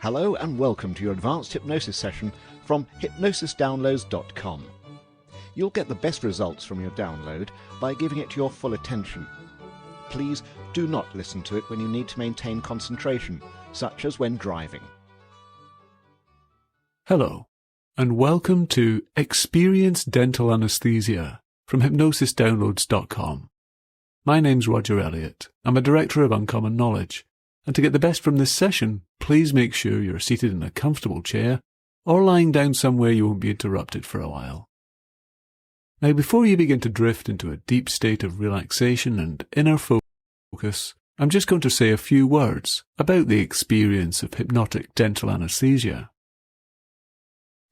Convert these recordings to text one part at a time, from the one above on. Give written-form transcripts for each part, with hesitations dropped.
Hello and welcome to your advanced hypnosis session from hypnosisdownloads.com. You'll get the best results from your download by giving it your full attention. Please do not listen to it when you need to maintain concentration, such as when driving. Hello, and welcome to Experience Dental Anesthesia from hypnosisdownloads.com. My name's Roger Elliott. I'm a Director of Uncommon Knowledge. And to get the best from this session, please make sure you're seated in a comfortable chair or lying down somewhere you won't be interrupted for a while. Now, before you begin to drift into a deep state of relaxation and inner focus, I'm just going to say a few words about the experience of hypnotic dental anesthesia.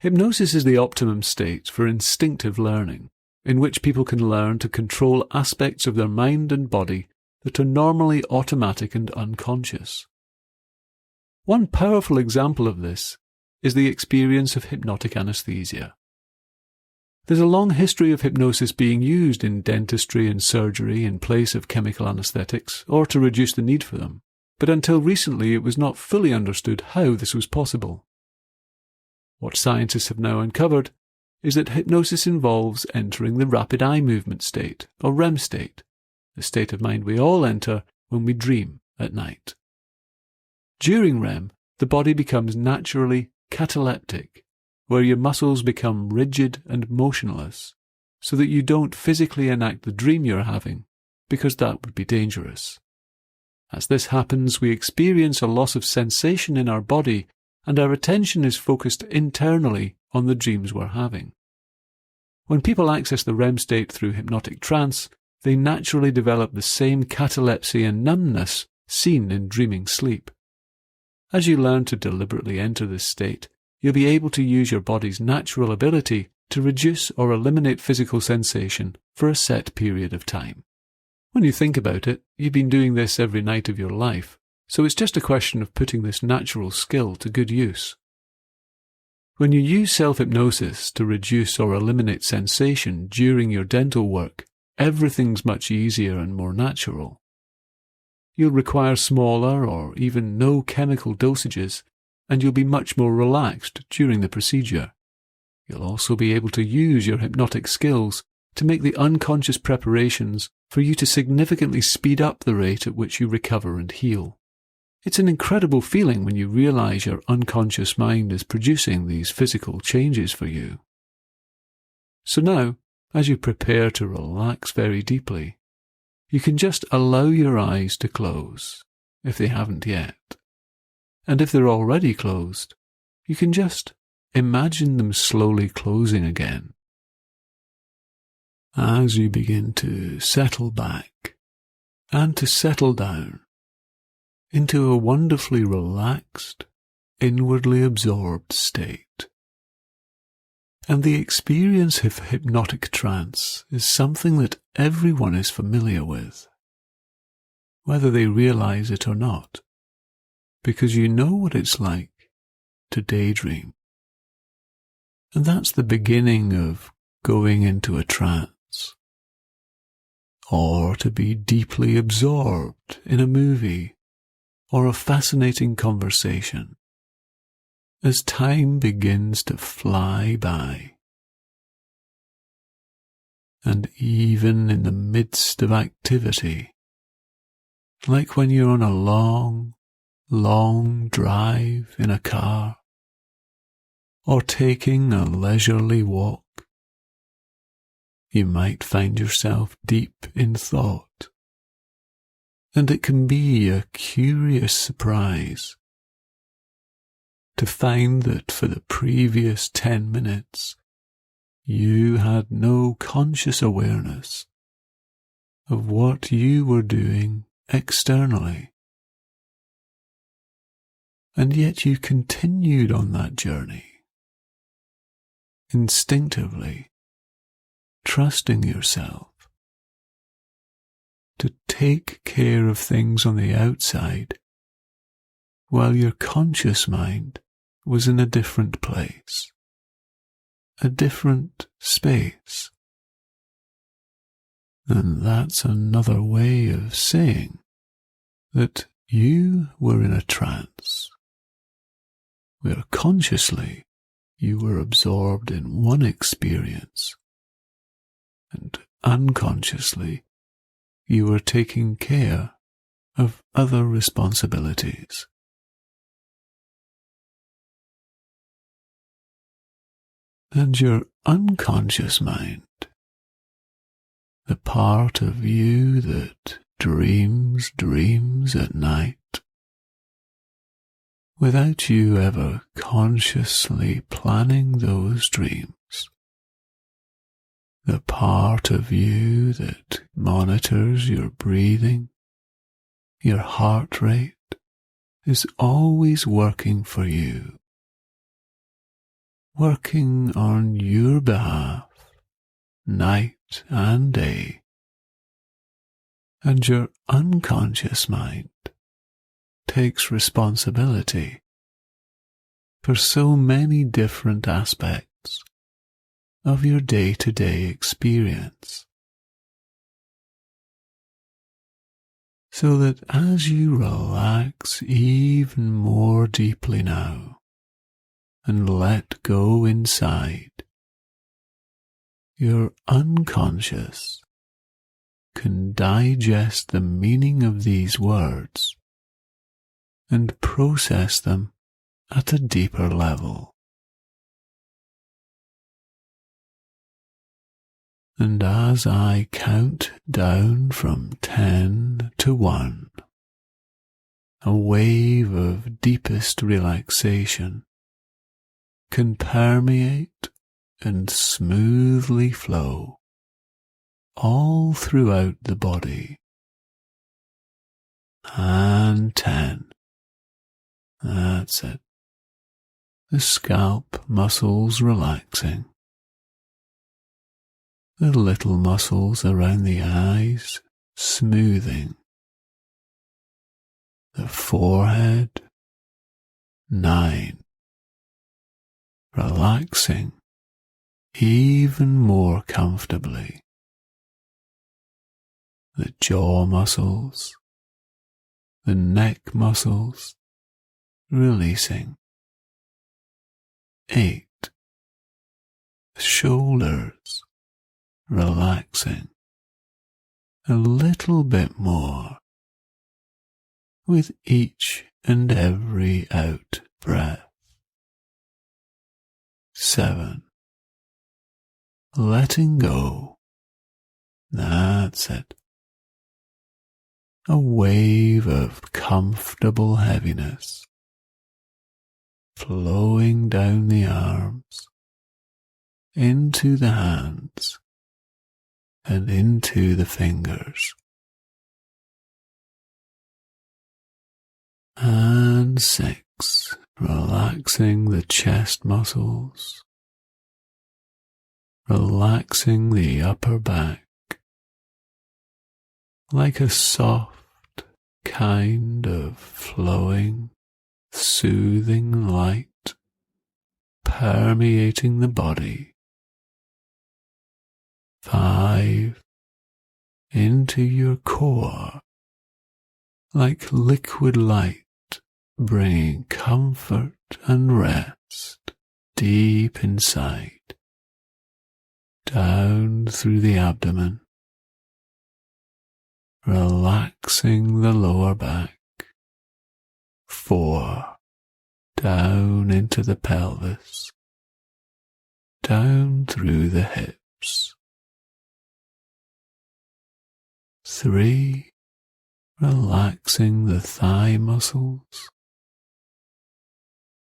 Hypnosis is the optimum state for instinctive learning, in which people can learn to control aspects of their mind and body that are normally automatic and unconscious. One powerful example of this is the experience of hypnotic anesthesia. There's a long history of hypnosis being used in dentistry and surgery in place of chemical anesthetics or to reduce the need for them, but until recently it was not fully understood how this was possible. What scientists have now uncovered is that hypnosis involves entering the rapid eye movement state, or REM state, the state of mind we all enter when we dream at night. During REM, the body becomes naturally cataleptic, where your muscles become rigid and motionless, so that you don't physically enact the dream you're having, because that would be dangerous. As this happens, we experience a loss of sensation in our body, and our attention is focused internally on the dreams we're having. When people access the REM state through hypnotic trance, they naturally develop the same catalepsy and numbness seen in dreaming sleep. As you learn to deliberately enter this state, you'll be able to use your body's natural ability to reduce or eliminate physical sensation for a set period of time. When you think about it, you've been doing this every night of your life, so it's just a question of putting this natural skill to good use. When you use self-hypnosis to reduce or eliminate sensation during your dental work, everything's much easier and more natural. You'll require smaller or even no chemical dosages, and you'll be much more relaxed during the procedure. You'll also be able to use your hypnotic skills to make the unconscious preparations for you to significantly speed up the rate at which you recover and heal. It's an incredible feeling when you realize your unconscious mind is producing these physical changes for you. So now, as you prepare to relax very deeply, you can just allow your eyes to close, if they haven't yet. And if they're already closed, you can just imagine them slowly closing again. As you begin to settle back and to settle down into a wonderfully relaxed, inwardly absorbed state. And the experience of hypnotic trance is something that everyone is familiar with, whether they realize it or not, because you know what it's like to daydream. And that's the beginning of going into a trance, or to be deeply absorbed in a movie or a fascinating conversation, as time begins to fly by. And even in the midst of activity, like when you're on a long, long drive in a car, or taking a leisurely walk, you might find yourself deep in thought. And it can be a curious surprise to find that for the previous 10 minutes, you had no conscious awareness of what you were doing externally. And yet you continued on that journey, instinctively, trusting yourself to take care of things on the outside while your conscious mind was in a different place, a different space. And that's another way of saying that you were in a trance, where consciously you were absorbed in one experience, and unconsciously you were taking care of other responsibilities. And your unconscious mind, the part of you that dreams dreams at night, without you ever consciously planning those dreams, the part of you that monitors your breathing, your heart rate, is always working for you, working on your behalf, night and day. And your unconscious mind takes responsibility for so many different aspects of your day-to-day experience, so that as you relax even more deeply now and let go inside, your unconscious can digest the meaning of these words and process them at a deeper level. And as I count down from 10 to 1, a wave of deepest relaxation can permeate and smoothly flow all throughout the body. And 10. That's it. The scalp muscles relaxing. The little muscles around the eyes smoothing. The forehead. 9. Relaxing even more comfortably. The jaw muscles, the neck muscles, releasing. 8. The shoulders, relaxing. A little bit more with each and every out breath. 7. Letting go. That's it. A wave of comfortable heaviness flowing down the arms, into the hands, and into the fingers. And 6. Relaxing the chest muscles, relaxing the upper back, like a soft kind of flowing, soothing light permeating the body. 5. Into your core, like liquid light, bringing comfort and rest deep inside, down through the abdomen, relaxing the lower back. 4. Down into the pelvis, down through the hips. 3. Relaxing the thigh muscles.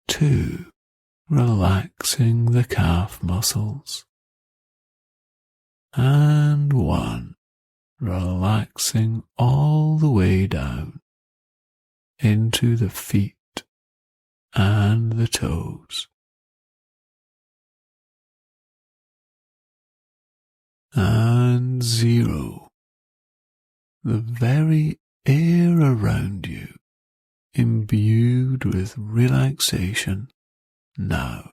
2. Relaxing the calf muscles. And 1. Relaxing all the way down into the feet and the toes. And 0. The very air around you imbued with relaxation now.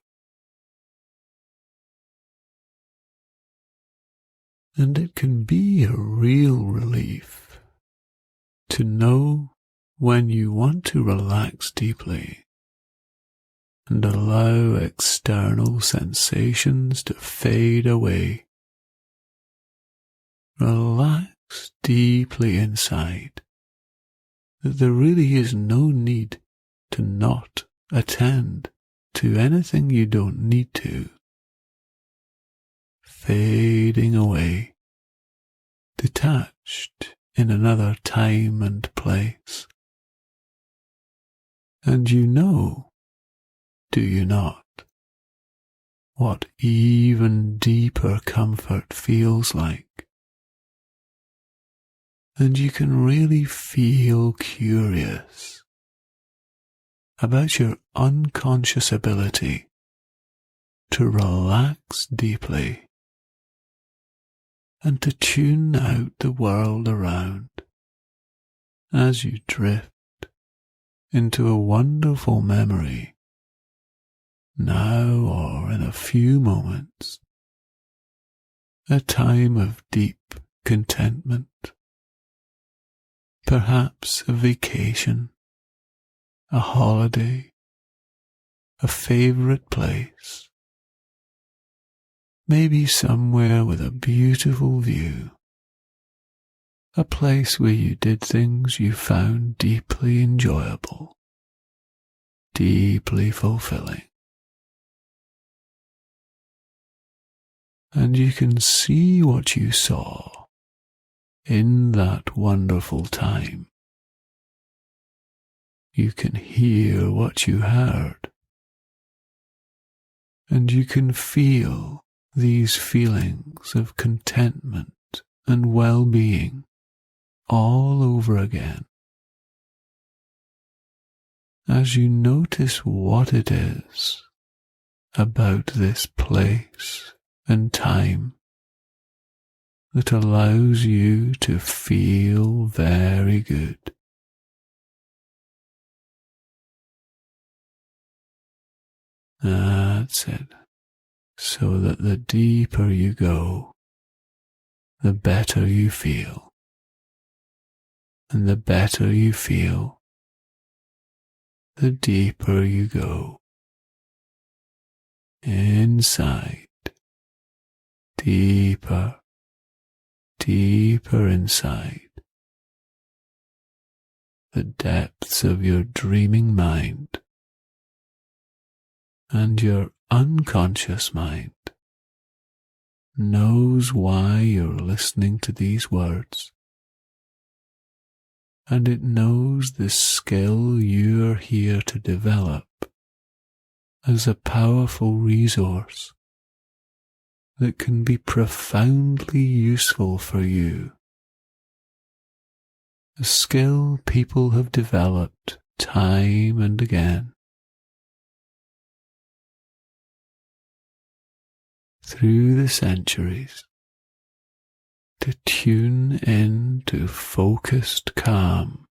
And it can be a real relief to know when you want to relax deeply and allow external sensations to fade away. Relax deeply inside that there really is no need to not attend to anything you don't need to. Fading away, detached in another time and place. And you know, do you not, what even deeper comfort feels like? And you can really feel curious about your unconscious ability to relax deeply and to tune out the world around as you drift into a wonderful memory, now or in a few moments, a time of deep contentment, perhaps a vacation, a holiday, a favourite place, maybe somewhere with a beautiful view, a place where you did things you found deeply enjoyable, deeply fulfilling. And you can see what you saw in that wonderful time. You can hear what you heard, and you can feel these feelings of contentment and well-being all over again as you notice what it is about this place and time that allows you to feel very good. That's it. So that the deeper you go, the better you feel. And the better you feel, the deeper you go. Inside, deeper, deeper inside. The depths of your dreaming mind and your unconscious mind knows why you're listening to these words, and it knows the skill you're here to develop as a powerful resource that can be profoundly useful for you. A skill people have developed time and again through the centuries to tune in to focused calm,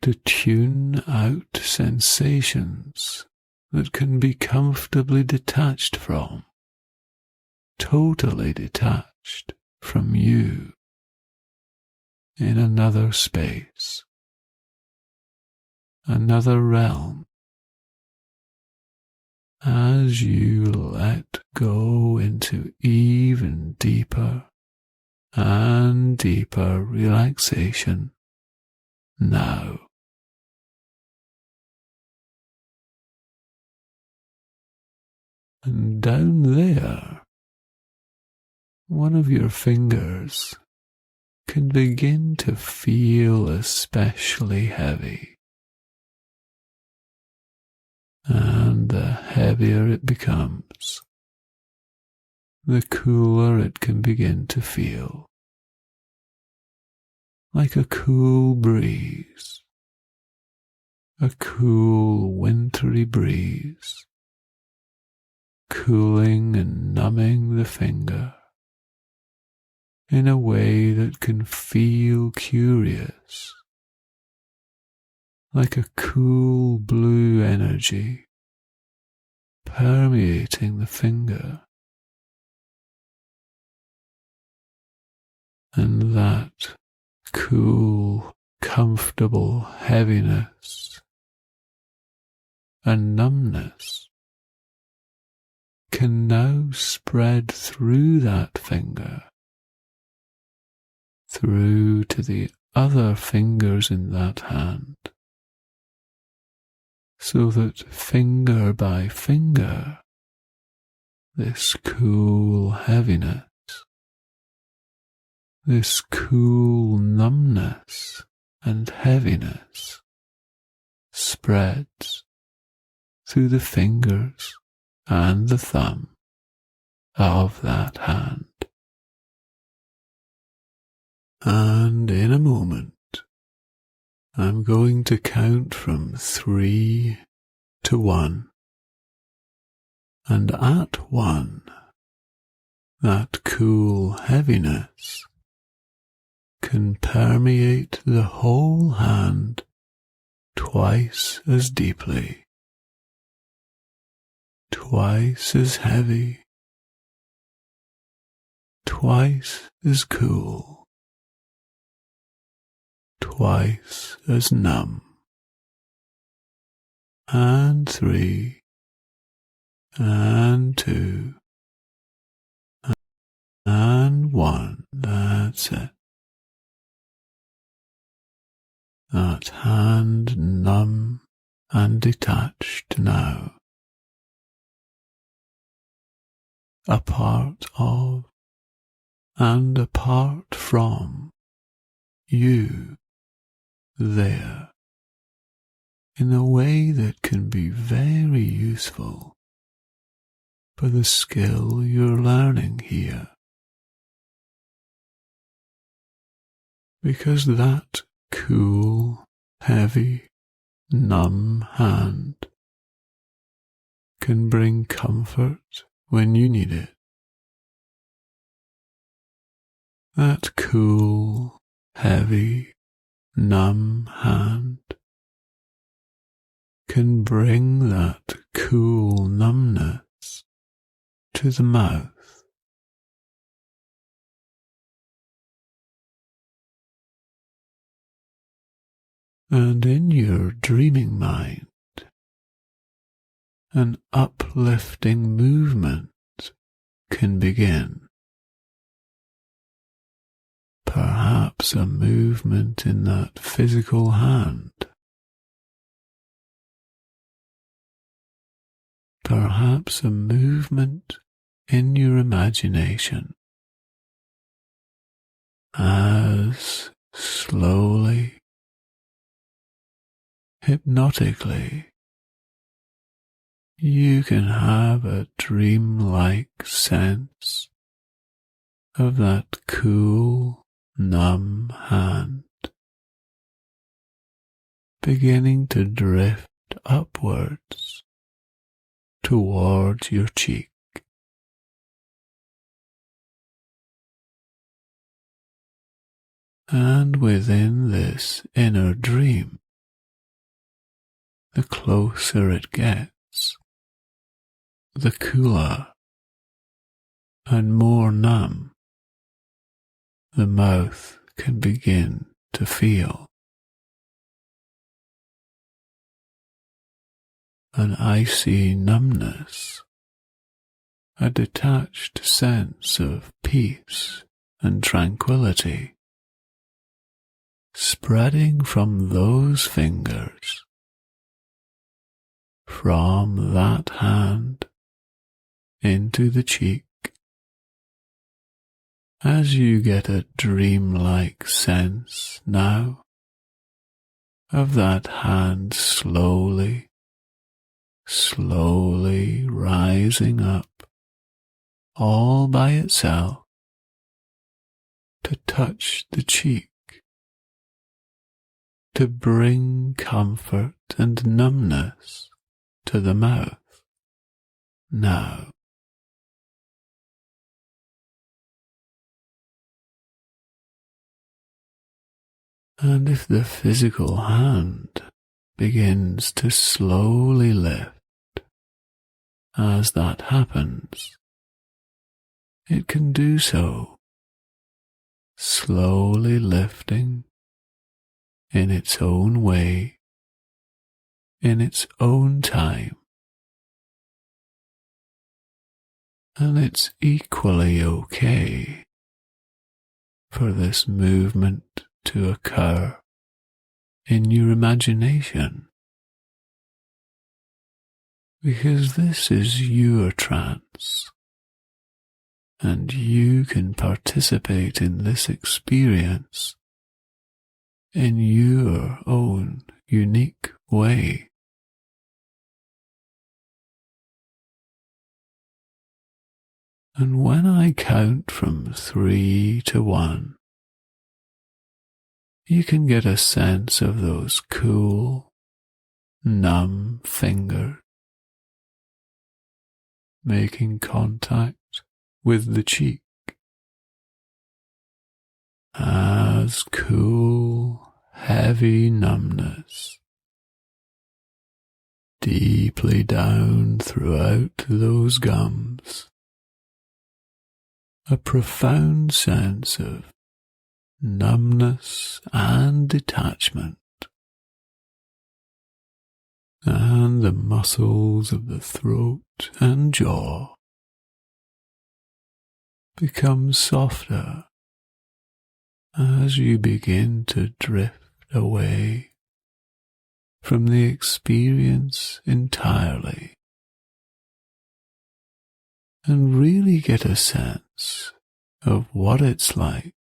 to tune out sensations that can be comfortably detached from, totally detached from you in another space, another realm. As you let go into even deeper and deeper relaxation now. And down there, one of your fingers can begin to feel especially heavy. And the heavier it becomes, the cooler it can begin to feel, like a cool breeze, a cool wintry breeze, cooling and numbing the finger in a way that can feel curious, like a cool blue energy permeating the finger. And that cool, comfortable heaviness and numbness can now spread through that finger, through to the other fingers in that hand, so that finger by finger, this cool heaviness, this cool numbness and heaviness spreads through the fingers and the thumb of that hand. And in a moment, I'm going to count from 3 to 1. And at 1, that cool heaviness can permeate the whole hand twice as deeply, twice as heavy, twice as cool, twice as numb. And 3, and 2, and 1, that's it. That hand numb and detached now. A part of and apart from you there, in a way that can be very useful for the skill you're learning here. Because that cool, heavy, numb hand can bring comfort when you need it. That cool, heavy, numb hand can bring that cool numbness to the mouth. And in your dreaming mind, an uplifting movement can begin. Perhaps a movement in that physical hand. Perhaps a movement in your imagination as slowly, hypnotically, you can have a dreamlike sense of that cool, numb hand beginning to drift upwards towards your cheek. And within this inner dream, the closer it gets, the cooler and more numb the mouth can begin to feel. An icy numbness, a detached sense of peace and tranquility, spreading from those fingers, from that hand into the cheek, as you get a dreamlike sense now of that hand slowly rising up all by itself to touch the cheek, to bring comfort and numbness to the mouth now. And if the physical hand begins to slowly lift, as that happens, it can do so, slowly lifting in its own way in its own time. And it's equally okay for this movement to occur in your imagination, because this is your trance, and you can participate in this experience in your own unique way. And when I count from 3 to 1, you can get a sense of those cool, numb fingers making contact with the cheek. As cool, heavy numbness deeply down throughout those gums. A profound sense of numbness and detachment, and the muscles of the throat and jaw become softer as you begin to drift away from the experience entirely, and really get a sense of what it's like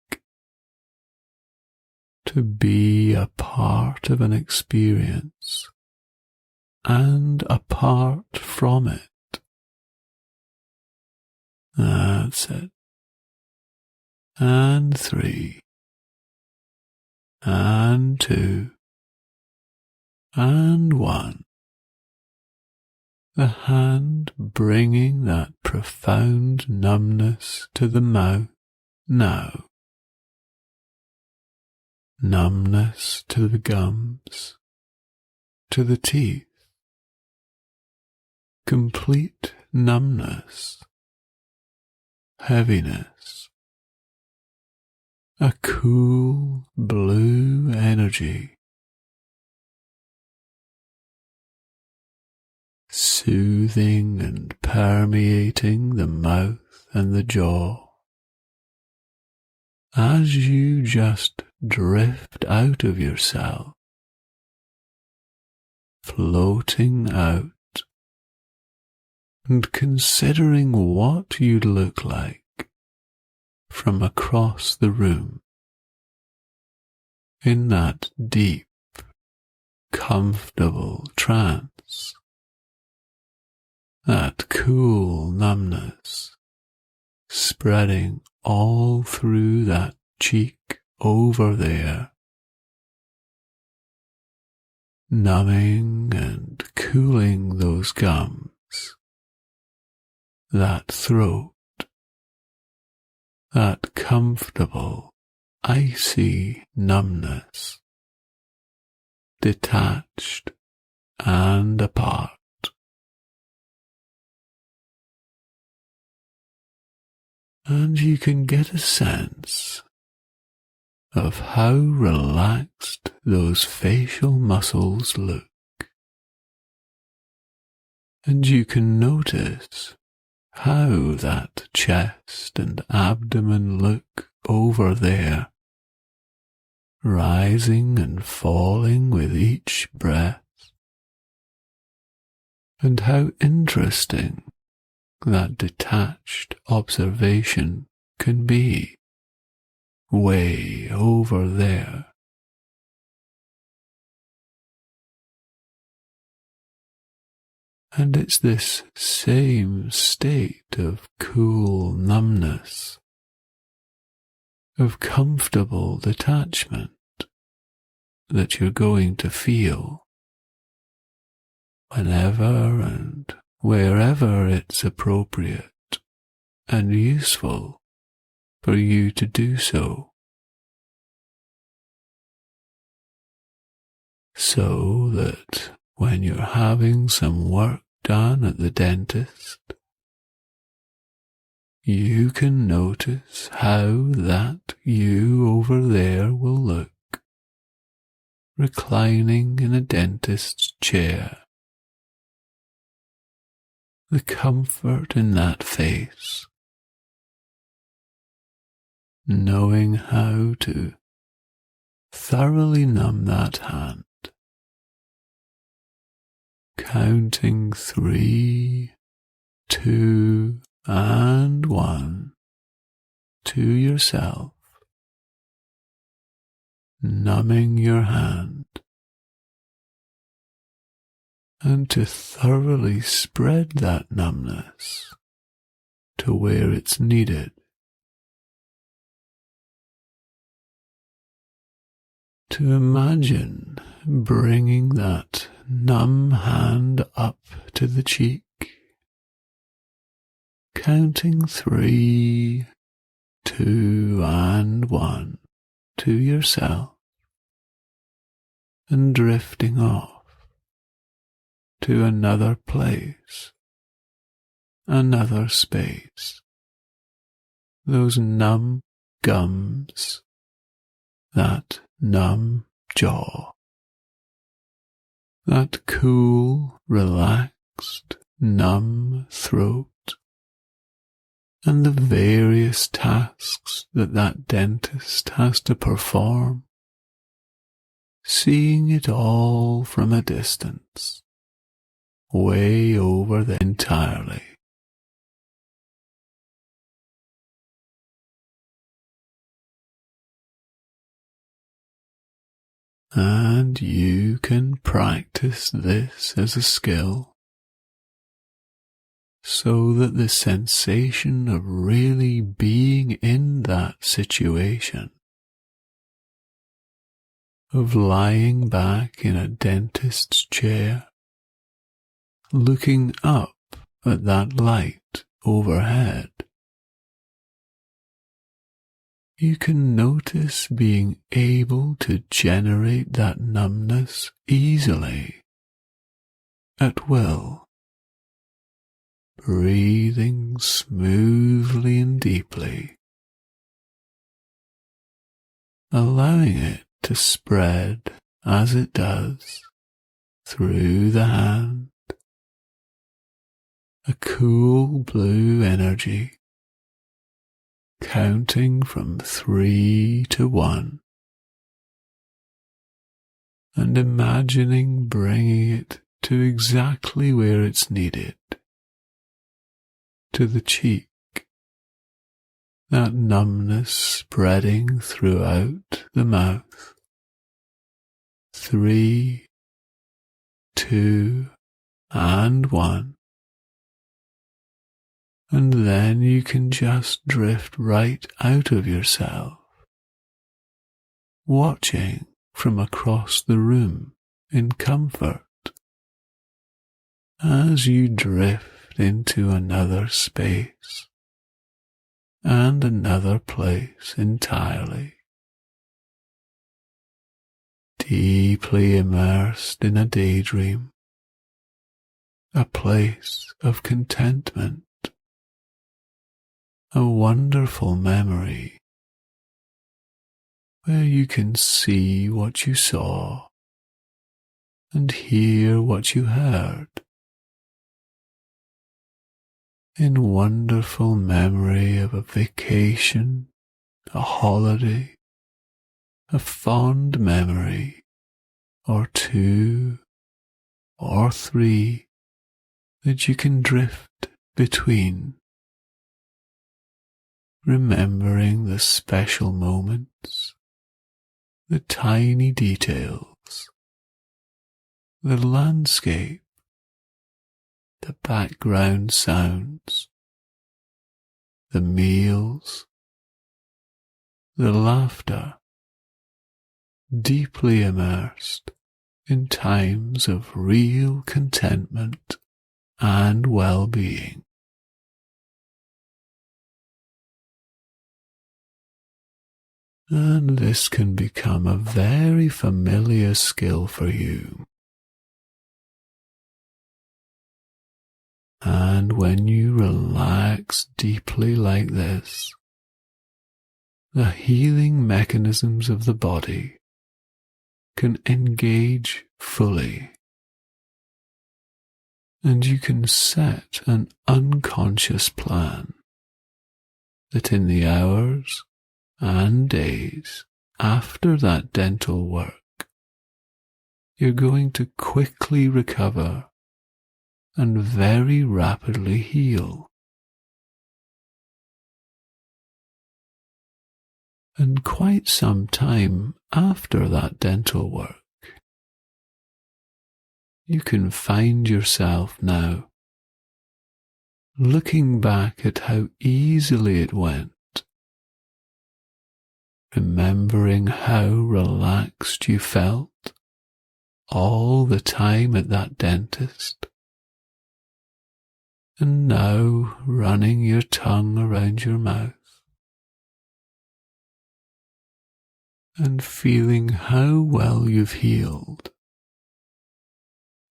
to be a part of an experience and apart from it. That's it. And 3, and 2, and 1. The hand bringing that profound numbness to the mouth now. Numbness to the gums, to the teeth. Complete numbness, heaviness. A cool blue energy, soothing and permeating the mouth and the jaw, as you just drift out of yourself, floating out and considering what you'd look like from across the room in that deep, comfortable trance, that cool numbness spreading all through that cheek over there, numbing and cooling those gums, that throat, that comfortable, icy numbness, detached and apart. And you can get a sense of how relaxed those facial muscles look. And you can notice how that chest and abdomen look over there, rising and falling with each breath, and how interesting that detached observation can be, way over there. And it's this same state of cool numbness, of comfortable detachment that you're going to feel whenever and wherever it's appropriate and useful for you to do so. So that when you're having some work done at the dentist, you can notice how that you over there will look reclining in a dentist's chair. The comfort in that face, knowing how to thoroughly numb that hand, counting 3, 2, and 1 to yourself, numbing your hand, and to thoroughly spread that numbness to where it's needed. To imagine bringing that numb hand up to the cheek, counting 3, 2, and 1 to yourself, and drifting off to another place, another space, those numb gums, that numb jaw, that cool, relaxed, numb throat, and the various tasks that dentist has to perform, seeing it all from a distance, way over there entirely. And you can practice this as a skill, so that the sensation of really being in that situation, of lying back in a dentist's chair, looking up at that light overhead, you can notice being able to generate that numbness easily, at will, breathing smoothly and deeply, allowing it to spread as it does through the hand, a cool blue energy, counting from 3 to 1, and imagining bringing it to exactly where it's needed, to the cheek, that numbness spreading throughout the mouth. 3, 2, and 1. And then you can just drift right out of yourself, watching from across the room in comfort, as you drift into another space and another place entirely, deeply immersed in a daydream, a place of contentment, a wonderful memory where you can see what you saw and hear what you heard, in wonderful memory of a vacation, a holiday, a fond memory, or 2 or 3 that you can drift between, remembering the special moments, the tiny details, the landscape, the background sounds, the meals, the laughter, deeply immersed in times of real contentment and well-being. And this can become a very familiar skill for you. And when you relax deeply like this, the healing mechanisms of the body can engage fully. And you can set an unconscious plan that in the hours and days after that dental work, you're going to quickly recover and very rapidly heal. And quite some time after that dental work, you can find yourself now looking back at how easily it went, remembering how relaxed you felt all the time at that dentist, and now running your tongue around your mouth and feeling how well you've healed,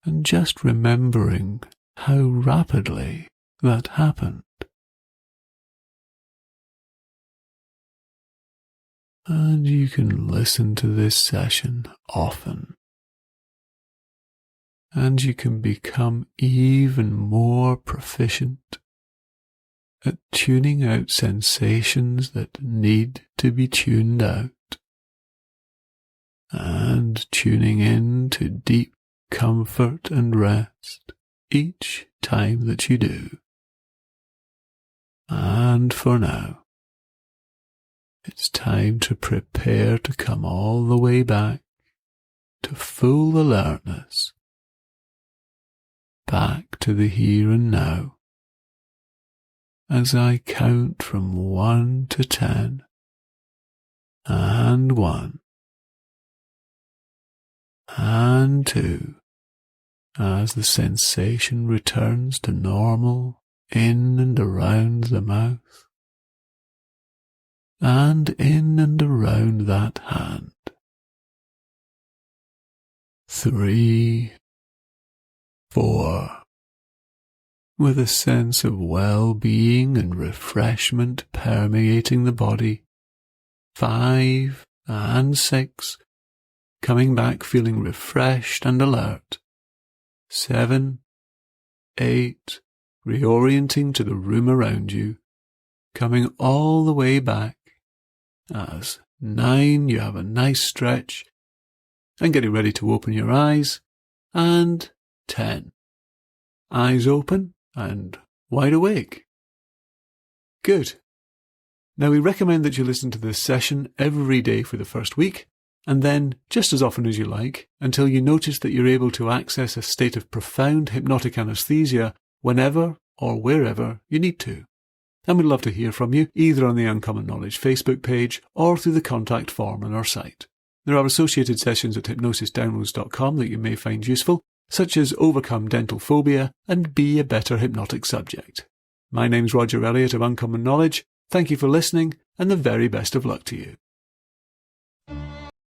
and just remembering how rapidly that happened. And you can listen to this session often, and you can become even more proficient at tuning out sensations that need to be tuned out, and tuning in to deep comfort and rest each time that you do. And for now, it's time to prepare to come all the way back to full alertness, back to the here and now, as I count from 1 to 10, and 1, and 2, as the sensation returns to normal in and around the mouth, and in and around that hand. 3, 4, with a sense of well-being and refreshment permeating the body. 5 and 6, coming back feeling refreshed and alert. 7, 8, reorienting to the room around you, coming all the way back. As 9, you have a nice stretch and getting ready to open your eyes. And 10, eyes open and wide awake. Good. Now we recommend that you listen to this session every day for the first week, and then just as often as you like, until you notice that you're able to access a state of profound hypnotic anesthesia whenever or wherever you need to. And we'd love to hear from you, either on the Uncommon Knowledge Facebook page or through the contact form on our site. There are associated sessions at hypnosisdownloads.com that you may find useful, such as Overcome Dental Phobia and Be a Better Hypnotic Subject. My name's Roger Elliott of Uncommon Knowledge. Thank you for listening, and the very best of luck to you.